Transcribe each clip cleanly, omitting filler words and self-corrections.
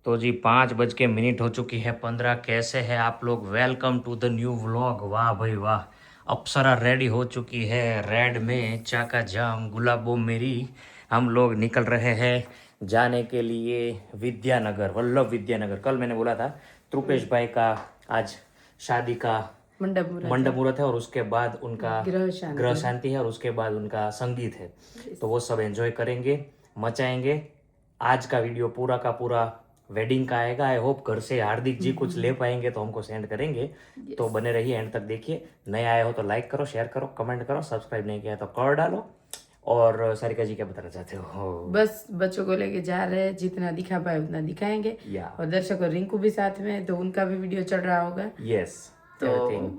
तो जी 5:00 हो चुकी है 15। कैसे हैं आप लोग? Welcome to the new vlog. वाह भाई वाह, अप्सरा रेडी हो चुकी है रेड में चाका जाम गुलाबो मेरी। हम लोग निकल रहे हैं जाने के लिए विद्यानगर, वल्लभ विद्यानगर। कल मैंने बोला था त्रुपेश भाई का आज शादी का मंडप मुहूर्त है और उसके बाद उनका ग्रह शांति है और उसके बाद उनका संगीत है। तो वो सब एंजॉय करेंगे, मचाएंगे। आज का वीडियो पूरा का पूरा वेडिंग का आएगा। आई होप घर से हार्दिक जी कुछ ले पाएंगे तो हमको सेंड करेंगे। तो बने रहिए एंड तक देखिए। नए आए हो तो लाइक करो, शेयर करो, कमेंट करो, सब्सक्राइब नहीं किया तो कर डालो। और सारिका जी क्या बताना चाहते हो? बस बच्चों को लेके जा रहे हैं, जितना दिखा पाए उतना दिखाएंगे। और दर्शक और रिंकू भी साथ में है तो उनका भी वीडियो चल रहा होगा। यस, तो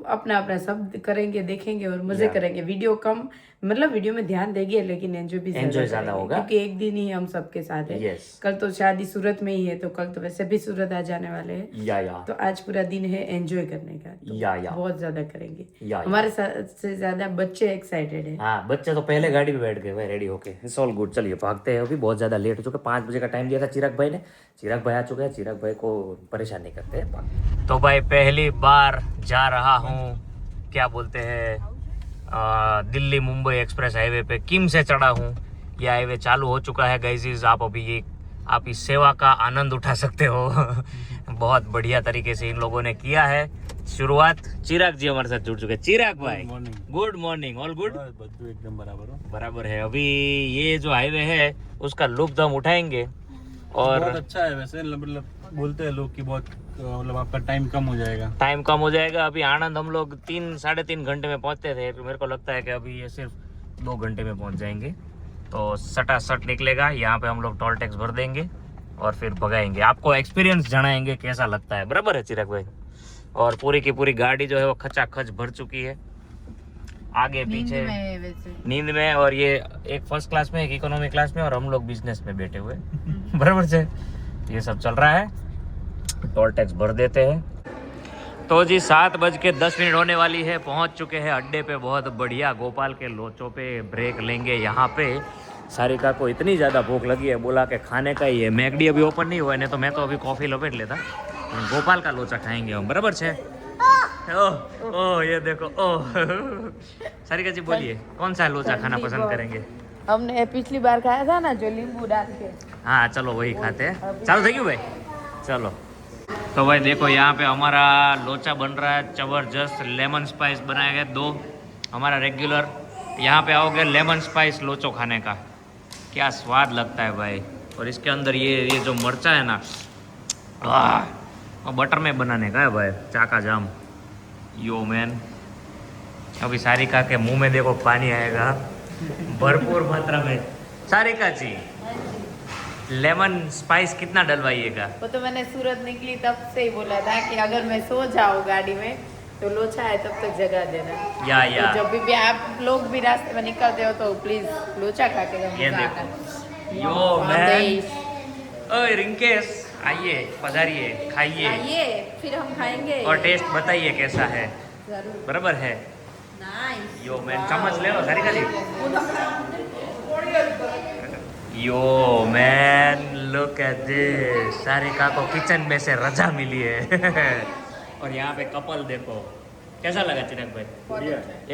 अपना अपना सब करेंगे, देखेंगे और मजे करेंगे। वीडियो कम मतलब वीडियो में ध्यान देंगे लेकिन एंजॉय भी ज्यादा होगा क्योंकि एक दिन ही हम सबके साथ है। कल तो शादी सूरत में ही है तो कल तो वैसे भी सूरत आ जाने वाले हैं। तो आज पूरा दिन है एंजॉय करने का। तो बहुत ज्यादा करेंगे। हमारे से ज्यादा बच्चे एक्साइटेड है। हाँ, बच्चे तो पहले गाड़ी में बैठ गए भाई रेडी होके। It's all good. चलिए भागते हैं, अभी बहुत ज्यादा लेट हो चुके। 5 बजे का टाइम दिया था चिराग भाई ने। चिराग भाई आ चुके हैं, चिराग भाई को परेशान नहीं करते हैं। तो भाई पहली बार जा रहा हूँ, क्या बोलते हैं, दिल्ली मुंबई एक्सप्रेस हाईवे पे किम से चढ़ा हूँ। ये हाईवे चालू हो चुका है गाइस। आप अभी आप इस सेवा का आनंद उठा सकते हो। बहुत बढ़िया तरीके से इन लोगों ने किया है शुरुआत। चिराग जी हमारे साथ जुड़ चुके हैं। चिराग भाई गुड मॉर्निंग। All good? एकदम बराबर है। अभी ये जो हाईवे है उसका लुत्फ हम उठाएंगे और बहुत अच्छा है वैसे। मतलब बोलते हैं लोग कि बहुत मतलब आपका टाइम कम हो जाएगा। अभी आनंद हम लोग 3-3.5 घंटे में पहुंचते थे। मेरे को लगता है कि अभी ये सिर्फ 2 घंटे में पहुंच जाएंगे। तो सटासट निकलेगा। यहाँ पे हम लोग टोल टैक्स भर देंगे और फिर भगाएंगे। आपको एक्सपीरियंस जनाएंगे कैसा लगता है। बराबर है चिराग भाई? और पूरी की पूरी गाड़ी जो है वो खचाखच भर चुकी है, आगे पीछे नींद में। और ये एक फर्स्ट क्लास में, एक इकोनॉमी क्लास में और हम लोग बिजनेस में बैठे हुए। बराबर से ये सब चल रहा है। टोल टैक्स भर देते हैं। तो जी 7:10 होने वाली है। पहुंच चुके हैं अड्डे पे। बहुत बढ़िया गोपाल के लोचों पे ब्रेक लेंगे। यहाँ पे सारिका को इतनी ज़्यादा भूख लगी है, बोला कि खाने का ही है। मैकडी अभी ओपन नहीं हुआ है, नहीं तो मैं तो अभी कॉफ़ी लपेट लेता। गोपाल का लोचा खाएंगे हम। बराबर है? ओह ये देखो। ओह सारिका जी बोलिए कौन सा लोचा खाना पसंद करेंगे? हमने पिछली बार खाया था ना जो नींबू डाल के। हाँ चलो वही खाते हैं। चालू थैंक यू भाई। चलो तो भाई देखो यहाँ पे हमारा लोचा बन रहा है जबरदस्त। लेमन स्पाइस बनाया गया 2। हमारा रेगुलर। यहाँ पे आओगे लेमन स्पाइस लोचो खाने का, क्या स्वाद लगता है भाई। और इसके अंदर ये जो मरचा है ना, और बटर में बनाने का है भाई चाका जाम। यो मैन, अभी सारिका के मुंह में देखो पानी आएगा भरपूर मात्रा में। सारिका जी लेमन स्पाइस कितना डलवाइएगा? वो तो मैंने सूरत निकली तब से ही बोला था कि अगर मैं सो जाऊँ गाड़ी में तो लोचा है तब तक जगा देना। या तो जब भी आप लोग भी रास्ते में निकलते हो तो प्लीज लोचा खा के ये देखो। यो मैन, ओए रिंकेश आइए, पधारिए, खाइए। आइए फिर हम खाएंगे और टेस्ट बताइए कैसा है। जरूर। बराबर है? नाइस। यो मैन चम्मच ले लो Sarika ji. Yo man look at this. Sarika को किचन में से रजा मिली है। और यहाँ पे कपल देखो। कैसा लगा चिराग भाई?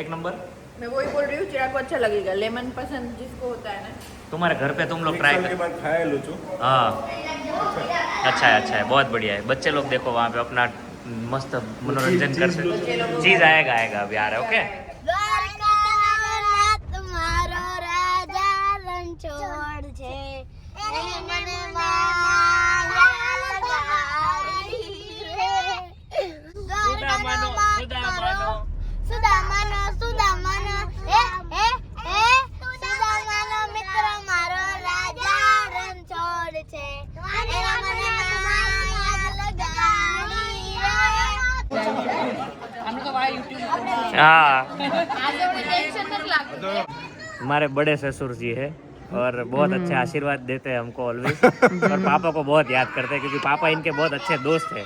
एक नंबर। मैं वही बोल रही हूँ, चिराग को अच्छा लगेगा। लेमन पसंद जिसको होता है ना। तुम्हारे घर पे तुम लोग ट्राई कर। खाया लोचो। हाँ अच्छा है, बहुत बढ़िया है। बच्चे लोग देखो वहाँ पे अपना मस्त मनोरंजन कर सकते। चीज आएगा अभी आ रहा है। ओके हमारे बड़े ससुर जी है और बहुत अच्छे आशीर्वाद देते हैं हमको ऑलवेज। और पापा को बहुत याद करते हैं क्योंकि पापा इनके बहुत अच्छे दोस्त हैं।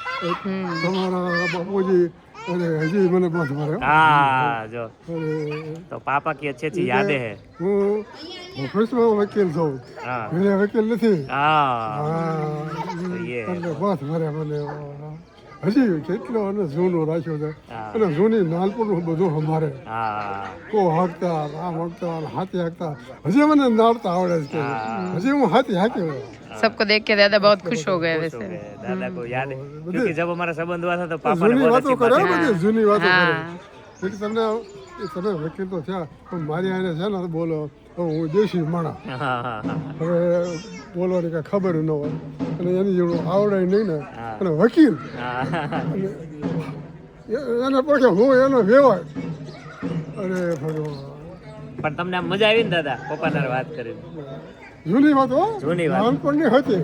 हमारा बापू जी अरे हजी मैंने बहुत मारे हाँ जो अरे तो पापा की अच्छी अच्छी यादें है હું ઓફિસમાં વકીલ છું हाँ મેરે વકીલ નથી हाँ હા तो ये है। એટલે બસ મારે મને હજી કેટલો અને જૂનું રાખ્યો છે હા. અને જૂની નાનપણનું બધું અમારે हाँ કો હાંકતા આમ હાંકતા હાથી હાંકતા હજી મને નાડતા આવડે છે હા. હજી હું હાથી હાંક્યો सबको देख के दादा बहुत खुश हो गए खुश हो वैसे गए दादा को याद है क्योंकि जब हमारा संबंध हुआ था तो पापा ने જૂની बहुत વાતો अच्छी કરે बातें બધી જૂની વાતો કરે हाँ એટલે તમને તમે વકીલ તો થયા પણ મારી આને છે ને બોલો હું દેશી માણસ हाँ हाँ हाँ હવે બોલવાની કાંઈ ખબર ન હોય અને એની જેવડું આવડે નહીં ને હા. અને વકીલ हाँ એને પછી હું એનો વેવાય અરે ભગવાન પણ તમને આમ મજા આવી ને દાદા પપ્પાના વાત કરી જૂની વાત હો જૂની વાત. નાનપણની હતી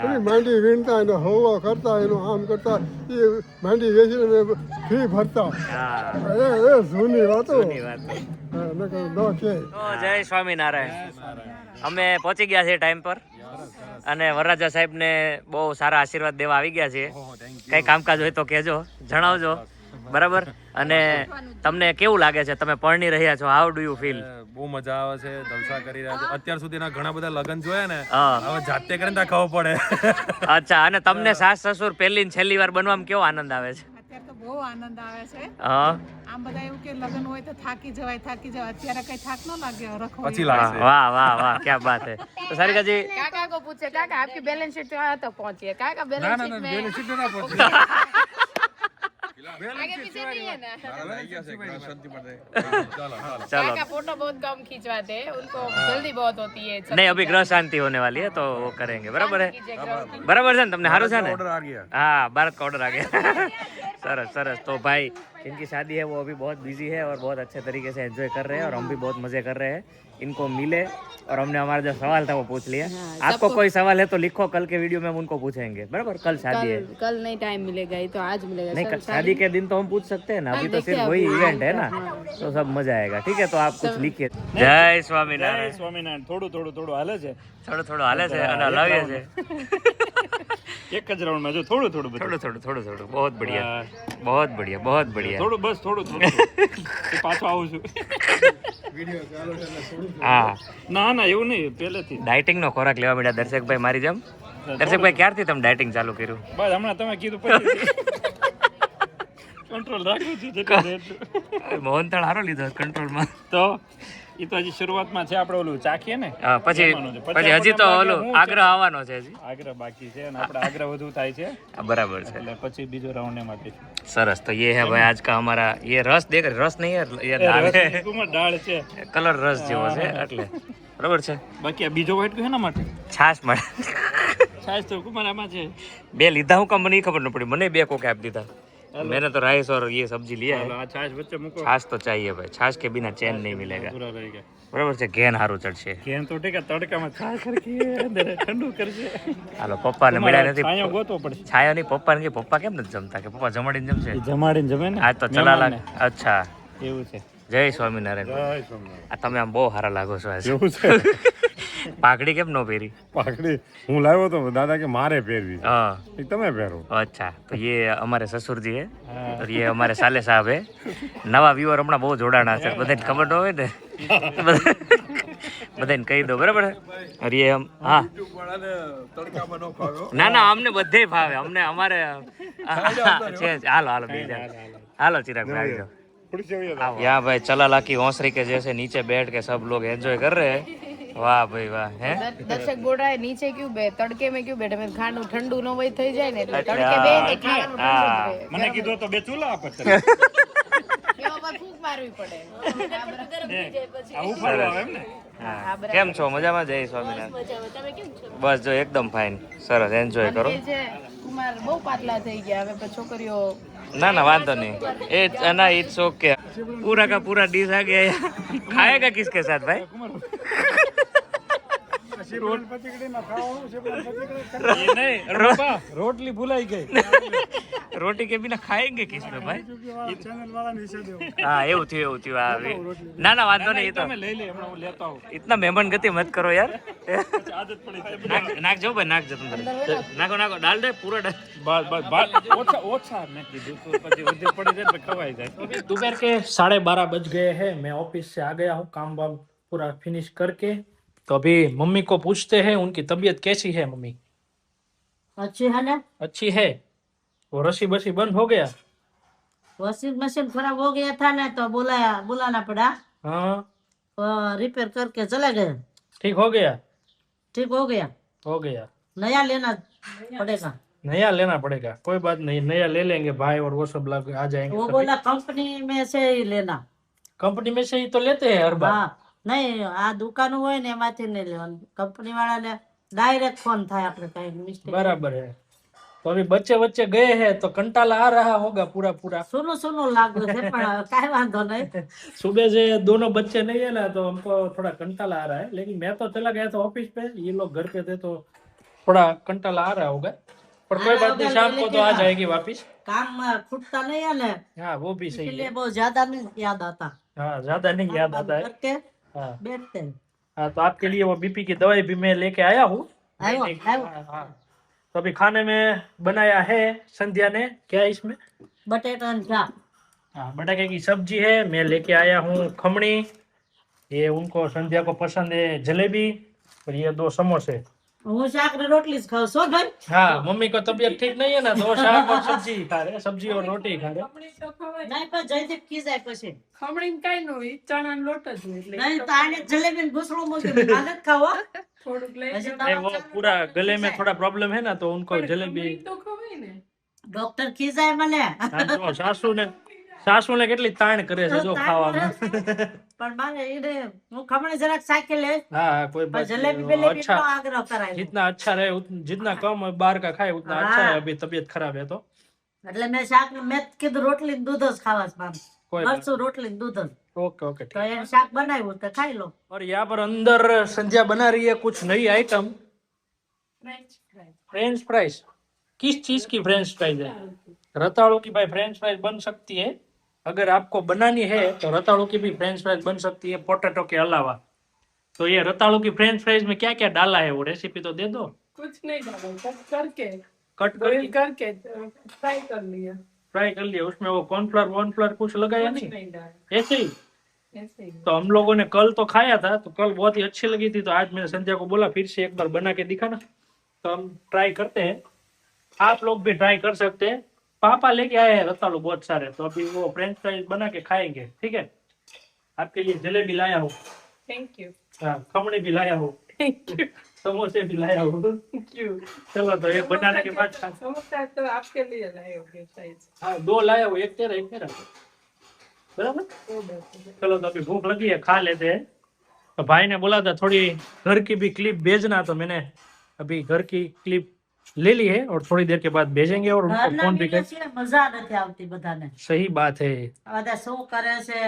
એની માંડી વીણતા એને હવા કરતા એનું આમ કરતા એ માંડી વેચીને મેં ફી ભરતા હા એ જૂની વાતો જૂની વાત હા, નકર ન કે તો જય સ્વામિનારાયણ અમે પહોંચી ગયા છે ટાઈમ પર અને વરરાજા સાહેબ ને બહુ સારા આશીર્વાદ દેવા આવી ગયા છે કઈ કામકાજ હોય તો કહેજો જણાવજો બરાબર અને તમને કેવું લાગે છે તમે પરણી રહ્યા છો હાઉ ડુ યુ ફીલ બહુ મજા આવે છે જલસા કરી રહ્યા છે અત્યાર સુધીના ઘણા બધા લગ્ન જોયા ને હા હવે જાતે કરીને ખબર પડે અચ્છા અને તમને સાસ સસુર પહેલી ને છેલ્લી વાર બનવામાં કેવો આનંદ આવે છે અત્યારે તો બહુ આનંદ આવે છે હા આમ બધા એવું કે લગ્ન હોય તો થાકી જવાય અત્યારે કઈ થાક ન લાગે રખો પછી વાહ લાગશે વાહ વાહ વાહ क्या बात है तो सारिका जी काका को पूछे काका आपकी बैलेंस शीट कहाँ तक पहुंची है काका ના बैलेंस ના शीट ના में બેનિફિટ ના પહોંચી आगे पीछे नहीं है ना ચાલો ચાલો चलो काका फोटो बहुत कम खिंचवाते हैं उनको जल्दी बहुत होती है नहीं अभी ग्रह शांति होने वाली है तो वो करेंगे बराबर है कीजिए ग्रह की। बराबर है ना तुमने हारू है ना ઓર્ડર આ ગયા हाँ भारत का ऑर्डर आ गया सरस सरस तो भाई जिनकी शादी है वो अभी बहुत बिजी है और बहुत अच्छे तरीके से एंजॉय कर रहे हैं और हम भी बहुत मजे कर रहे हैं इनको मिले और हमने हमारा जो सवाल था वो पूछ लिया आपको कोई सवाल है तो लिखो कल के वीडियो में हम उनको पूछेंगे बराबर कल शादी है कल नहीं टाइम मिलेगा ये तो आज मिलेगा नहीं शादी के दिन तो हम पूछ सकते हैं ना अभी तो सिर्फ वही इवेंट है ना तो सब मजा आएगा ठीक है तो आप कुछ लिखिए जय स्वामीनारायण સ્વામિનારાયણ થોડું થોડું થોડું હાલે છે થોડું થોડું હાલે છે અને હલાવે છે એક જ રાઉન્ડમાં જો થોડું થોડું બધું થોડું થોડું થોડું થોડું बहुत बढ़िया बहुत बढ़िया बहुत बढ़िया થોડું બસ થોડું થોડું પાછો આવું છું હા ના ના એવું નહીં પહેલેથી ડાયટિંગ નો ખોરાક લેવા માંડ્યા દર્શકભાઈ મારી જેમ દર્શકભાઈ ક્યારથી તમે ડાયટિંગ ચાલુ કર્યું બસ હમણાં તમે કીધું પછી કંટ્રોલ રાખું છું જેટલું રહે એટલું. મોહનથાળ હારો લીધો કંટ્રોલમાં તો એ તો હજી શરૂઆતમાં છે આપણે ઓલું ચાખીએ ને પછી જમવાનું છે. પછી હજી તો પછી ઓલું આપણે આગ્રહ આવવાનો છે હજી આગ્રહ બાકી છે અને આપણે આગ્રહ વધુ થાય છે હા, બરાબર છે એટલે પછી બીજો રાઉન્ડ એમાં દઈશું. सरस तो ये है भाई आज का हमारा ये रस देख रस नहीं है ये दाल है રસની દાળ છે કલર રસ જેવો છે એટલે બરાબર છે બાકી આ બીજો વાઇટ એના માટે છાશ મળે છાશ તો કુમારામાં છે બે લીધા હું કામ મને ઈ ખબર ન પડી મને બે કોકે આપી દીધા मैंने तो राइस और ये सब्जी लिया है આ છાશ વચ્ચે મૂકો छाछ तो चाहिए भाई छाछ के बिना चैन नहीं मिलेगा પૂરા રહી ગયા બરાબર છે ઘેન હારું ચડશે કેમ તો ઠીક તડકામાં છાશ કરકી અંદર ઠંડુ કરશે હાલો પપ્પાને મળ્યા નથી છાંયો ગોતવો પડશે છાયો નહીં પપ્પાને કે પપ્પા કેમ નથી જમતા કે પપ્પા જમાડીને જમશે જમાડીને જમે ને આજ તો ચલા લાગ અચ્છા એવું છે જય સ્વામિનારાયણ આ તમે આમ બહુ સારા લાગો છો આજે એવું છે પાઘડી કેમ નો પહેરી પાઘડી હું લાવ્યો તો દાદા કે મારે પહેરવી છે. हाँ એ તમે પહેરો अच्छा तो ये हमारे ससुर जी है और ये हमारे साले साहब है नवा व्यूअर હમણાં બહુ જોડાણા છે બધાને ખબર ન હોય ને બધાને કહી દો બરાબર और ये हम हाँ ના ના અમને બધે ભાવે અમને અમારે છે હાલો હાલો બીજા હાલો ચિરાગ ભાઈ જાઓ यहाँ भाई चला की औसरी के जैसे नीचे बैठ के सब लोग एंजॉय कर रहे हैं वाह भाई वाह है દર્શક બોલ રહા है नीचे क्यों બે તડકે में क्यों बैठे मैं ખાંડું ઠંડુ ન હોય થઈ જાય ને એટલે તડકે બે ને ખાવાનું ઠંડુ જ રહે મને કીધું તો બે ચૂલા આપત એમાં પર ફૂંક મારવી પડે આવું ફરવા આવે એમ ને હા. કેમ છો મજામાં જય સ્વામિનારાયણ બસ જો એકદમ ફાઇન સરસ એન્જોય કરો એ છે કુમાર બહુ પાતળા થઈ ગયા હવે પછી છોકરીઓ ना ना वांधो नहीं ना इट्स ओके पूरा का पूरा डिश आ गया खाएगा किसके साथ भाई ये नहीं रोटली भुलाई गई रोटी के बिना खाएंगे किस में भाई? ચેનલ વાળાને વિશે દેવો હા એવું થયું ના ના વાંધો નહીં. એ તો લઈ લે હમણાં હું લેતા આવું. इतना मेहमान गति मत करो यार. આદત પડી नाक जाओ भाई, नाक जाओ तुम. नाको नाको डाल दे पूरा डाल. બસ ઓછા મેં કીધું તો પછી વધુ પડી જાય તો ખવાઈ જાય. दोपहर के 12:30 बज गए हैं. मैं ऑफिस से आ गया हूँ काम वाम पूरा फिनिश करके. तो अभी मम्मी को पूछते हैं उनकी तबीयत कैसी है. मम्मी अच्छी है ना. अच्छी है. वो रस्सी बसी बंद हो गया. वॉशिंग मशीन खराब हो गया था ना तो बुलाना पड़ा. हाँ तो रिपेयर करके चले गए. ठीक हो गया. ठीक हो गया. हो गया. नया लेना पड़ेगा. नया लेना पड़ेगा. कोई बात नहीं, नया ले लेंगे भाई और वो सब लोग आ जाएंगे. वो बोला कंपनी में से ही लेना. कंपनी में से ही तो लेते हैं हर बार. हाँ नहीं आ दुकान હોય ને એમાંથી નહીં લેવાનું. કંપની વાળાને ડાયરેક્ટ ફોન થાય આપણે કઈ મિસ્ટેક. बराबर है. तो अभी बच्चे बच्चे गए हैं तो कंटाला आ रहा होगा पूरा पूरा. સુનું સુનું લાગ્યું છે પણ કાંઈ વાંધો नहीं. सुबह से दोनों बच्चे नहीं है ना तो हमको थोड़ा कंटाला आ रहा है. लेकिन मैं तो चला गया था ऑफिस पे, ये लोग घर पे थे तो थोड़ा कंटाला आ रहा होगा. पर कोई बात नहीं, शाम को तो आ जाएगी वापिस. काम खुटता नहीं है ना हाँ वो भी सही इसलिए है. बहुत ज्यादा नहीं याद आता. हाँ ज्यादा नहीं याद आता है. करके हाँ बैठते हैं. हाँ तो आपके लिए वो बीपी की दवाई भी मैं लेके आया हूँ. आयो, आयो. हाँ, हाँ. तो अभी खाने में बनाया है संध्या ने क्या है इसमें. बटेटा ने क्या. हाँ बटाके की सब्जी है. मैं लेके आया हूँ खमणी. ये उनको संध्या को पसंद है जलेबी. और ये 2 समोसे. હું શાક ને રોટલી જ ખાઉં છો ભાઈ. हाँ मम्मी को तबीयत ठीक नहीं है ना तो शाक और सब्जी खा रहे, सब्जी और रोटी खा रहे. નહીં પણ જયદીપ કી જાય પછી. ખમણી કઈ ન હોય, ચણાનો લોટ જ હોય એટલે નહીં તો આને જલેબી ને ભૂસડું મૂકી આને જ ખાવો. થોડુંક લઈ પછી नहीं, वो पूरा गले में थोड़ा प्रॉब्लम है ना तो उनको जलेबी. તો ખવાય ને. ડોક્ટર કી જાય મને. हाँ, जो सासू ने કેટલી તાણ કરે છે જો ખાવામાં. પણ મારે એને હું ખમણી જરાક સાકી લે. हाँ कोई પણ बात જલેબી नहीं. બેલેબી अच्छा નો આગ્રહ કરાય. जितना अच्छा रहे जितना कम बाहर का खाए उतना अच्छा है. अभी तबीयत खराब है तो એટલે મેં શાક મેં કીધું રોટલી ને દૂધ જ ખાવા છે મારે. कोई बात. મરચું રોટલી ને દૂધ જ. ओके ओके ठीक. તો એને શાક બનાવ્યું તો ખાઈ લો. और यहाँ पर अंदर संध्या बना रही है कुछ नई आइटम. French fries. किस चीज की फ्रेंच फ्राइज है. रताड़ू की भाई फ्रेंच फ्राइज बन सकती है. अगर आपको बनानी है तो रताड़ू की भी फ्रेंच फ्राइज बन सकती है पोटैटो के अलावा. तो ये रताड़ू की फ्रेंच फ्राइज में क्या क्या डाला है वो रेसिपी तो दे दो. कुछ नहीं डाला, कट करके कट बॉईल करके करके फ्राई कर लिया. फ्राई कर लिया. उसमें वो कॉर्नफ्लोर कुछ लगाया कुछ नहीं, नहीं डाला, ऐसे ही. ऐसे ही. तो हम लोगों ने कल तो खाया था तो कल बहुत ही अच्छी लगी थी. तो आज मैंने संध्या को बोला फिर से एक बार बना के दिखाना. तो हम ट्राई करते हैं. आप लोग भी ट्राई कर सकते हैं. पापा लेके आए हैं रतालू बहुत सारे तो अभी वो फ्रेंच फ्राइज बना के खाएंगे. ठीक है. आपके लिए जलेबी लाया हूँ. Thank you. हाँ खमणी भी लाया हूँ. Thank you. समोसे भी लाया हूँ. Thank you. चलो तो एक बनाने के बाद समोसा तो आपके लिए लाए होंगे साइज. हाँ 2 लाया हूँ. एक तेरा एक मेरा. बराबर. चलो तो अभी भूख लगी है खा लेते हैं. तो भाई ने बोला था थोड़ी घर की भी क्लिप भेजना तो मैंने अभी घर की क्लिप ले ली है और थोड़ी देर के बाद भेजेंगे और उनको ઘરના फोन भी कर. વિડીયો છે મજા નથી આવતી બધાને. सही बात है. બધા શું કરે છે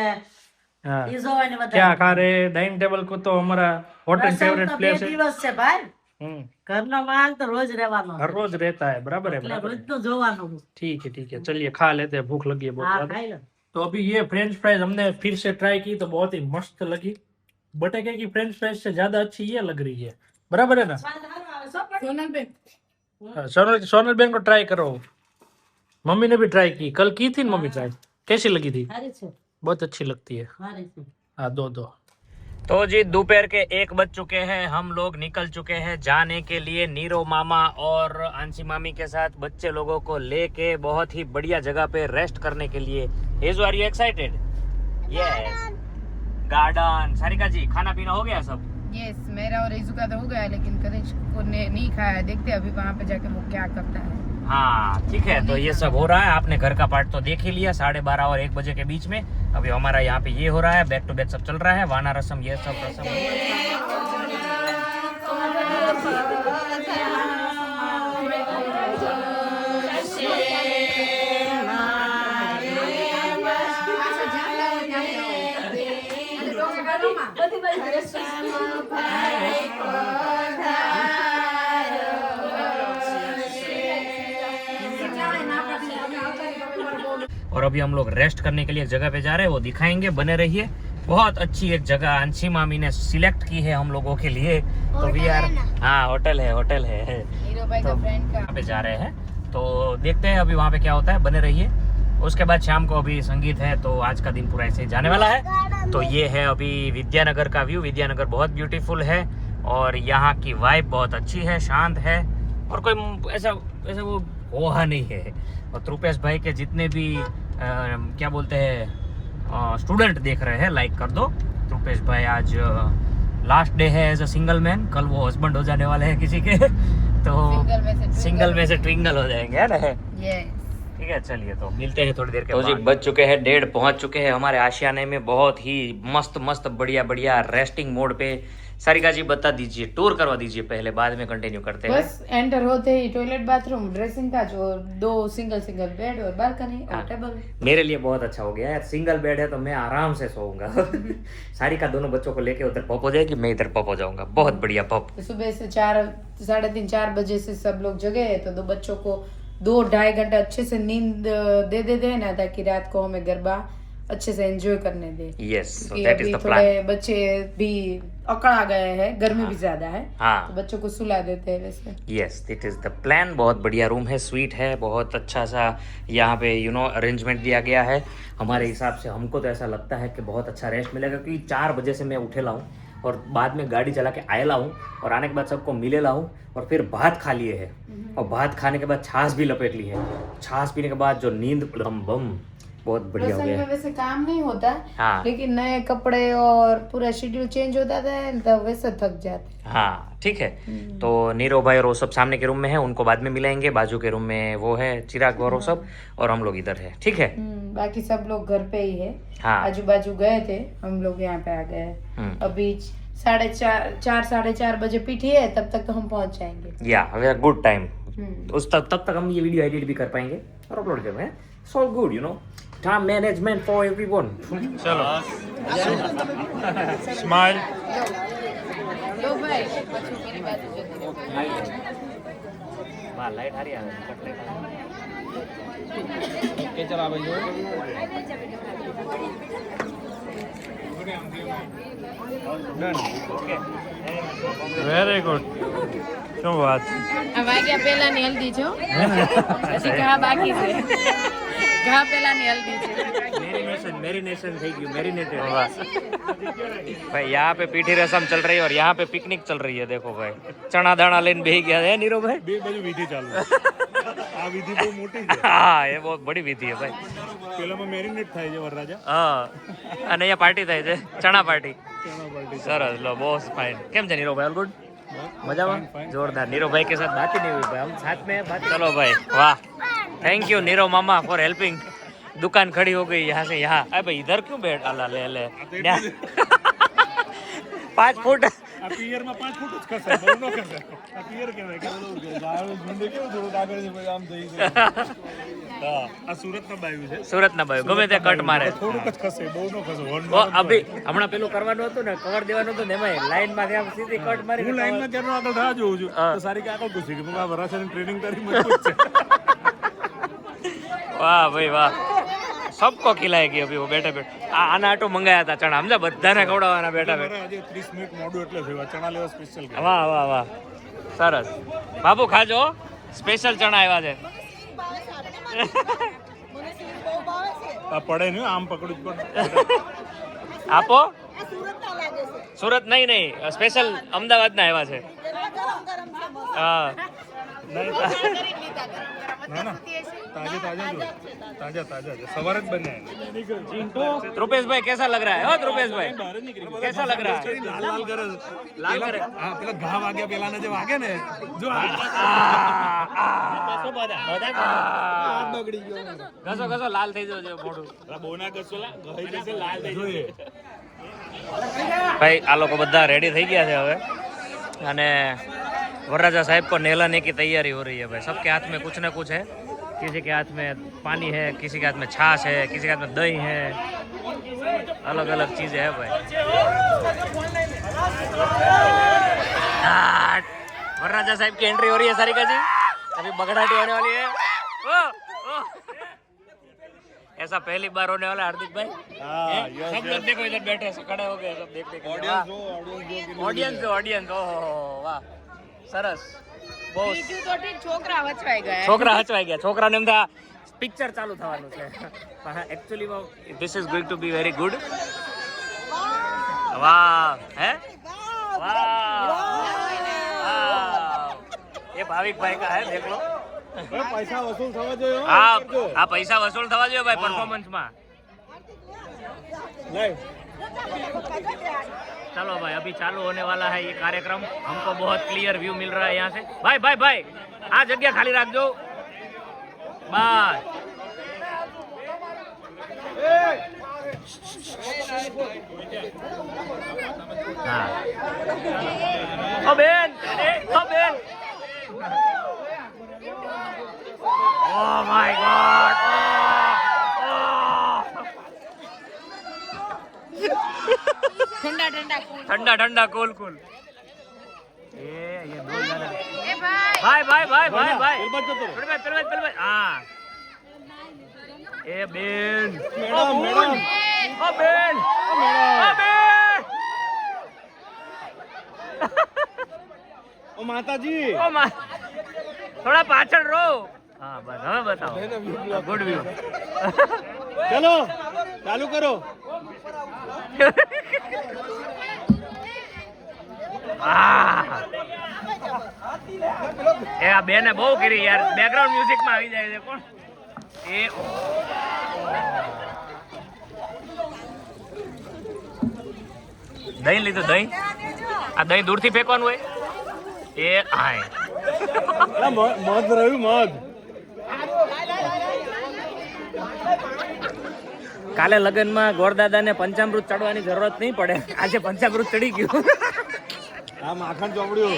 हाँ ઈ જોવાની બધા. क्या खा रहे डाइनिंग टेबल को तो हमारा होटल રસમ फेवरेट તો બે प्लेस है. દિવસ છે ભાઈ. हम्म, ઘરનો માલ તો રોજ રહેવાનો. हर रोज रहता है. बराबर है એટલે बराबर है. રોજનું જોવાનું. ठीक है चलिए खा लेते हैं. भूख लगी है बहुत હા ज्यादा. ખાઈ લો. तो अभी ये फ्रेंच फ्राइज हमने फिर से ट्राई की तो बहुत ही मस्त लगी. बटेके की फ्रेंच फ्राइज से ज्यादा अच्छी ये लग रही है. बराबर है ना. सोनलबेन हाँ, सोनल बेन को ट्राई करो. मम्मी ने भी ट्राई की कल की थी ना मम्मी ट्राई. कैसी लगी थी. સારી છે, बहुत अच्छी लगती है. સારી છે. हाँ दो. तो जी दोपहर के 1 बज चुके हैं. हम लोग निकल चुके हैं जाने के लिए नीरो मामा और आंसी मामी के साथ बच्चे लोगों को लेके बहुत ही बढ़िया जगह पे रेस्ट करने के लिए. हेजू are you excited. Yes garden. Sarika ji खाना पीना हो गया सब. यस मेरा और रिजू का तो हो गया लेकिन कनिष्क को ने नहीं खाया. देखते हैं अभी वहाँ पे जाके वो क्या करता है. हाँ ठीक है. तो ये सब हो रहा है. आपने घर का पार्ट तो देख ही लिया 12:30 और 1 बजे के बीच में. अभी हमारा यहाँ पे ये हो रहा है. बैक टू बैक सब चल रहा है. वाना रसम ये सब रसम. और अभी हम लोग रेस्ट करने के लिए एक जगह पे जा रहे हैं, वो दिखाएंगे, बने रहिए। बहुत अच्छी एक जगह अंशी मामी ने सिलेक्ट की है हम लोगों के लिए, तो वी आर, हाँ होटल है हीरो भाई का फ्रेंड का, वहाँ पे जा रहे हैं, तो देखते हैं अभी वहाँ पे क्या होता है, बने रहिए। उसके बाद शाम को अभी संगीत है, तो आज का दिन पूरा ऐसे ही जाने वाला है। तो ये है अभी विद्यानगर का व्यू। विद्यानगर बहुत ब्यूटीफुल है और यहाँ की वाइब बहुत अच्छी है, शांत है और कोई ऐसा वो होहा नहीं है। और त्रुपेश भाई के जितने भी क्या बोलते हैं स्टूडेंट देख रहे हैं, लाइक कर दो। त्रुपेश भाई आज लास्ट डे है एज अ सिंगल मैन, कल वो हस्बैंड हो जाने वाले हैं किसी के, तो सिंगल में से ट्विंगल हो जाएंगे, है ना? ठीक है, चलिए तो मिलते हैं थोड़ी देर के बाद। तो जी बज चुके हैं 1:30, पहुंच चुके हैं हमारे आशियाने में, बहुत ही मस्त बढ़िया रेस्टिंग मोड पे। सारिका जी बता दीजिए, टूर करवा दीजिए पहले, बाद में कंटिन्यू करते हैं। बस एंटर होते ही टॉयलेट, बाथरूम, ड्रेसिंग का, जो 2 सिंगल बेड और बालकनी और टेबल। मेरे लिए बहुत अच्छा हो गया यार, सिंगल बेड है तो मैं आराम से सोऊंगा। सारिका दोनों बच्चों को लेके उधर पप हो जाएगी, मैं इधर पप हो जाऊंगा। बहुत बढ़िया पप। सुबह से 4, 3:30, 4 बजे से सब लोग जगे हैं, तो 2 बच्चों को 2-2.5 घंटा अच्छे से नींद दे देना, ताकि रात को हमें गरबा अच्छे से एंजॉय करने दे। Yes, that is the plan. थोड़े बच्चे भी अकड़ा गए हैं, गर्मी भी ज्यादा है, तो बच्चों को सुला देते हैं वैसे। Yes, that is the plan. बहुत बढ़िया रूम है, स्वीट है, बहुत अच्छा सा यहाँ पे अरेंजमेंट दिया गया है। हमारे हिसाब से हमको तो ऐसा लगता है कि बहुत अच्छा रेस्ट मिलेगा, क्योंकि 4 बजे से मैं उठे लाऊं और बाद में गाड़ी चला के आएला हूँ, और आने के बाद सबको मिले लाऊं, और फिर भात खा लिए है, और भात खाने के बाद छाछ भी लपेट ली है। छाछ पीने के बाद जो नींद बम बहुत बढ़िया हो गया है। वैसे काम नहीं होता, हाँ, लेकिन नए कपड़े और पूरा शेड्यूल चेंज होता है, तब वैसे थक जाते। हाँ ठीक है। तो नीरव भाई और वो सब सामने के रूम में है, उनको बाद में मिलाएंगे। बाजू के रूम में वो है चिराग और वो सब, और हम लोग इधर है, ठीक है। बाकी सब लोग घर पे ही है। हाँ, आजू बाजू गए थे, हम लोग यहाँ पे आ गए। अभी 4:30 बजे पीठी है, तब तक तो हम पहुँच जाएंगे। या गुड टाइम। उस तब तक हम ये वीडियो एडिट भी कर पाएंगे और अपलोड कर पाएंगे। So good, time management for everyone. चलो स्माइल। लो भाई, लाइट आ रही है, के चला भाई जो વેરી ગુડ, શું વાત છે? વાગ્યા પહેલાની હલ્દી છો, હજી ઘા બાકી છે, ઘા પહેલાની હલ્દી છે। मैरिनेशन થઈ ગયું, मैरिनेटेड। भाई यहाँ पे पीठी रसम चल रही है और यहाँ पे पिकनिक चल रही है। देखो भाई, चना दाना लेने बेही गया है नीरो भाई। બે બાજુ વિધિ ચાલુ છે, આ વિધિ બહુ મોટી છે। હા, એ બહુ બડી વિધિ है भाई। પેલામાં મેરિનેટ થાય છે વરરાજા, હા, અને અહીંયા પાર્ટી થાય છે, ચણા પાર્ટી। સરસ, लो बॉस फाइन। કેમ છે નીરો ભાઈ? ऑल गुड, मजाમાં? जोरदार। नीरो भाई के साथ बात ही नहीं हुई भाई, हम साथ में बात। चलो भाई, वाह, थैंक यू नीरो मामा फॉर हेल्पिंग। दुकान खड़ी हो गई यहाँ से यहाँ। अरे भाई इधर क्यों बैठ? अल्लाह ले 5 फुट। આ પિયરમાં 5 ફૂટ જ ખસે, બહુ ન ખસે। આ પિયર કહેવાય કે ઓલું ગાળું ઝુંડ કેવું થોડું આગળ છે, આમ થઈ ગયું। હા, આ સુરતના બાયું છે, સુરતના બાયું ગમે તે કટ મારે, થોડુંક જ ખસે, બહુ ન ખસે। ઓ અભી હમણાં પેલું કરવાનું હતું ને, કવર દેવાનું હતું ને, એમાં લાઈનમાં આમ સીધી કટ મારી। હું લાઈનમાં ક્યારનો આગળ રાહ જોઉં છું, તો સારી કે આગળ પૂછી કે આ વરાછાની ટ્રેનિંગ તારી મજબૂત છે। वाह भाई वाह, सबको खिलाएगी अभी वो बैठे बैठे। आना आटो मंगाया था चना, समझा, बधाने खवડાવવાના બેઠા બેઠા। આજે 30 મિનિટ મોડું એટલે થયું, ચણા લેવા સ્પેશિયલ। વાહ વાહ વાહ, સરસ। બાબુ ખાજો, સ્પેશિયલ ચણા આવ્યા છે। આ પડે નહીં, આમ પકડું જ પડે। આપો। સુરત નહીં, સ્પેશિયલ અમદાવાદના આવ્યા છે। હા, ના ના, તાજા તાજા જો, તાજા તાજા છે, સવારે જ બન્યા। रुपेश भाई कैसा लग रहा है? हो रुपेश भाई, कैसा लग रहा है? લાલ લાલ કરે, लाल करे। હા, પેલા ઘા વાગ્યા પેલાને જે વાગે ને, જો બગડી ગયો। ઘસો ઘસો, લાલ થઈ જજો મોઢું। બોના ઘસો લા ગઈ જશે, લાલ થઈ જશે। ભાઈ આ લોકો બધા રેડી થઈ ગયા છે હવે, અને वरराजा साहब को नहलाने की तैयारी हो रही है भाई। सबके हाथ में कुछ ना कुछ है, किसी के हाथ में पानी है, किसी के हाथ में छाछ है, किसी के हाथ में दही है, अलग अलग चीजें है भाई। वरराजा साहब की एंट्री हो रही है सारिका जी, अभी बगड़ाटी होने वाली है। ओ, ओ। ऐसा पहली बार होने वाला हार्दिक भाई। सब लोग देखो इधर बैठे हैं, खड़े हो गए सब देखते ऑडियंस वाह सरस બહુ બીજું તો ઠીક છોકરા વચવાઈ ગયા. છોકરા હચવાઈ ગયા. છોકરાને એમ થા પિક્ચર ચાલુ થવાનું છે. Actually this is going to be very good. વાહ હે વાહ ये भाविक भाई का है देख लो. પૈસા વસૂલ થવા જોઈએ. हाँ पैसा वसूल थवा जो भाई परफॉर्मेंस में. चलो भाई अभी चालू होने वाला है ये कार्यक्रम. हमको बहुत क्लियर व्यू मिल रहा है यहाँ से. भाई भाई भाई आ जगह खाली रख दो बस. हाँ ओ बेन ओ बेन Oh my God! ठंडा ठंडा ठंडा ठंडा कूल कूल. ये दो जाने. ए भाई भाई भाई भाई भाई भाई हाँ. ए बेन. ओ बेन. ओ बेन. ઓ માતાજી. ओ माँ. थोड़ा पाछड़ रो. हाँ बस हमें बताओ. Good view. ચલો ચાલુ કરો. એ આ બેને બહુ કરી યાર. બેકગ્રાઉન્ડ મ્યુઝિક માં આવી જાય છે કોણ એ. દહીં લીધું દહીં. આ દહીં દૂરથી ફેંકવાનું હોય એ. હાય મધ રહ્યું મધ. કાલે લગ્નમાં ગોરદાદાને પંચામૃત ચડવાની જરૂરત નહીં પડે. આજે પંચામૃત ચડી ગયું. આ માખણ ચોપડ્યું.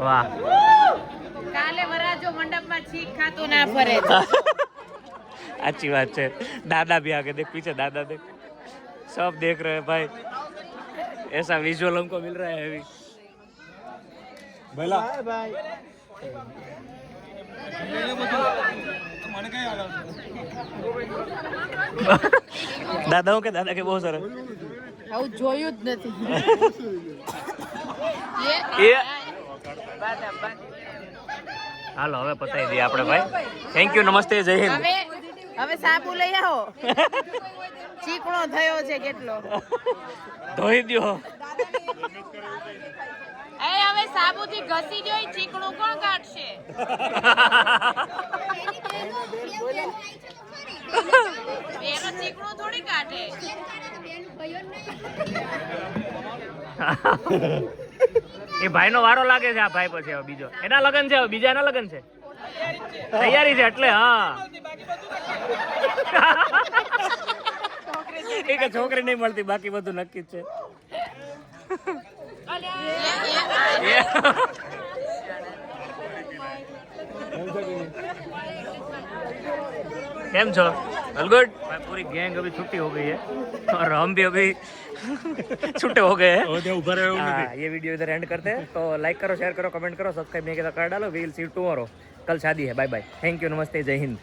વાહ કાલે વરાજો મંડપમાં છીક ખાતું ના ફરે. अच्छी बात है. दादा भी आगे देख पीछे दादा देख सब देख रहे हैं भाई. ऐसा विजुअल हमको मिल रहा है अभी. ભલા दादाओं के दादा के बहुत सारे. આવું જોયું જ નથી. હાલો હવે પતાવી દઈએ આપણે ભાઈ. થેન્ક યુ નમસ્તે જય હિન્દ. હવે સાબુ લઈ આવો. ચીકણો થયો છે કેટલો. ધોઈ દ્યો. એ હવે સાબુથી ઘસી દ્યો. ચીકણું કોણ કાઢશે? બેનો ચીકણું થોડી કાઢે. એ ભાઈનો વારો લાગે છે. આ ભાઈ પછી હવે બીજો એના લગન છે. હવે બીજા એના લગન છે. તૈયારી છે એટલે. હા એ કે છોકરી નહીં મળતી બાકી બધું નક્કી જ છે. केम छो? All good. पूरी गैंग अभी छुट्टी हो गई है और हम भी अभी छुट्टे हो गए हैं. ये वीडियो इधर एंड करते हैं. तो लाइक करो, शेयर करो, कमेंट करो, सब्सक्राइब नहीं किया तो कर डालो. We will see you tomorrow. कल शादी है. Bye bye. थैंक यू नमस्ते जय हिंद.